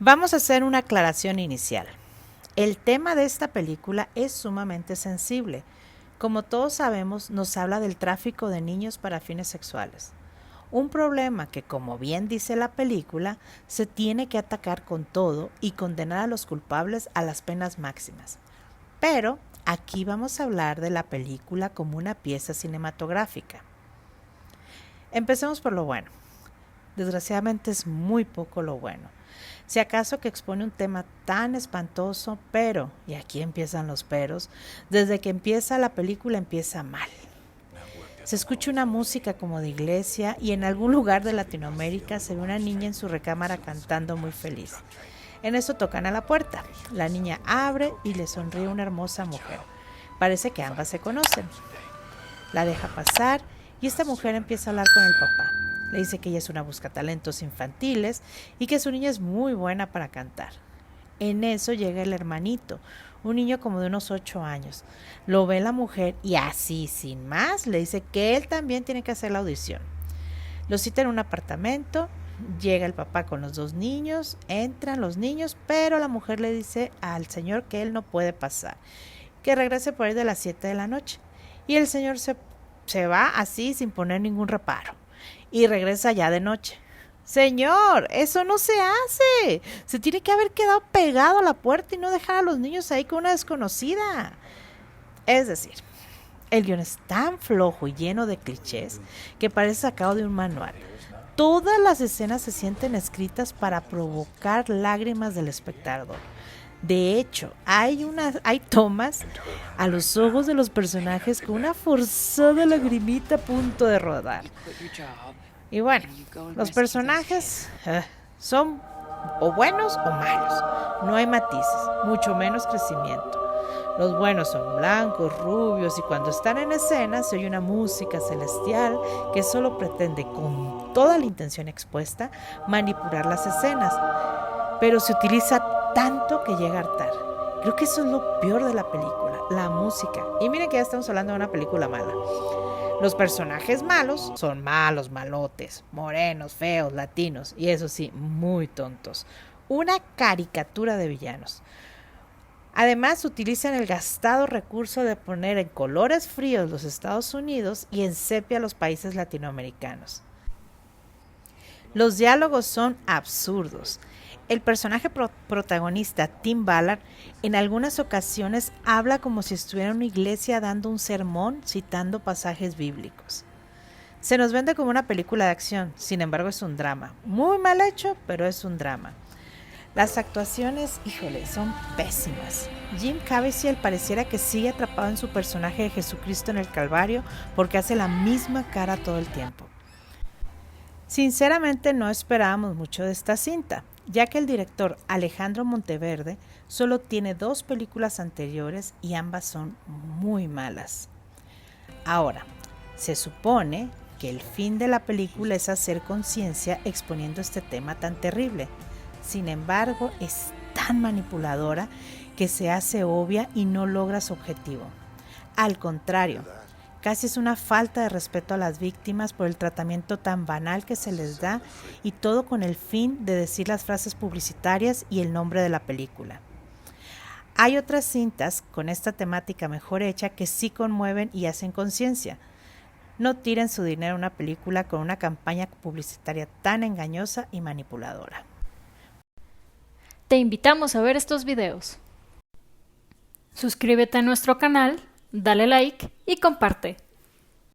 Vamos a hacer una aclaración inicial. El tema de esta película es sumamente sensible. Como todos sabemos, nos habla del tráfico de niños para fines sexuales. Un problema que, como bien dice la película, se tiene que atacar con todo y condenar a los culpables a las penas máximas. Pero aquí vamos a hablar de la película como una pieza cinematográfica. Empecemos por lo bueno. Desgraciadamente es muy poco lo bueno. Si acaso que expone un tema tan espantoso, pero, y aquí empiezan los peros, desde que empieza la película empieza mal. Se escucha una música como de iglesia y en algún lugar de Latinoamérica se ve una niña en su recámara cantando muy feliz. En eso tocan a la puerta. La niña abre y le sonríe una hermosa mujer. Parece que ambas se conocen. La deja pasar y esta mujer empieza a hablar con el papá. Le dice que ella es una buscatalentos infantiles y que su niña es muy buena para cantar. En eso llega el hermanito, un niño como de unos 8 años. Lo ve la mujer y así, sin más, le dice que él también tiene que hacer la audición. Lo cita en un apartamento, llega el papá con los 2 niños, entran los niños, pero la mujer le dice al señor que él no puede pasar, que regrese por ahí de las 7 de la noche. Y el señor se va así sin poner ningún reparo y regresa ya de noche. Señor, eso no se hace. Se tiene que haber quedado pegado a la puerta y no dejar a los niños ahí con una desconocida. Es decir, el guión es tan flojo y lleno de clichés que parece sacado de un manual. Todas las escenas se sienten escritas para provocar lágrimas del espectador. De hecho, hay tomas a los ojos de los personajes con una forzada lagrimita a punto de rodar. Y bueno, los personajes son o buenos o malos. No hay matices, mucho menos crecimiento. Los buenos son blancos, rubios y cuando están en escena se oye una música celestial que solo pretende, con toda la intención expuesta, manipular las escenas. Pero se utiliza tanto que llega a hartar. Creo que eso es lo peor de la película, la música. Y miren que ya estamos hablando de una película mala. Los personajes malos son malos, malotes, morenos, feos, latinos y eso sí, muy tontos. Una caricatura de villanos. Además, utilizan el gastado recurso de poner en colores fríos los Estados Unidos y en sepia los países latinoamericanos. Los diálogos son absurdos. El personaje protagonista, Tim Ballard, en algunas ocasiones habla como si estuviera en una iglesia dando un sermón citando pasajes bíblicos. Se nos vende como una película de acción, sin embargo es un drama. Muy mal hecho, pero es un drama. Las actuaciones, híjole, son pésimas. Jim Caviezel pareciera que sigue atrapado en su personaje de Jesucristo en el Calvario porque hace la misma cara todo el tiempo. Sinceramente no esperábamos mucho de esta cinta, ya que el director Alejandro Monteverde solo tiene 2 películas anteriores y ambas son muy malas. Ahora, se supone que el fin de la película es hacer conciencia exponiendo este tema tan terrible. Sin embargo, es tan manipuladora que se hace obvia y no logra su objetivo. Al contrario, casi es una falta de respeto a las víctimas por el tratamiento tan banal que se les da y todo con el fin de decir las frases publicitarias y el nombre de la película. Hay otras cintas con esta temática mejor hecha que sí conmueven y hacen conciencia. No tiren su dinero a una película con una campaña publicitaria tan engañosa y manipuladora. Te invitamos a ver estos videos. Suscríbete a nuestro canal, dale like y comparte.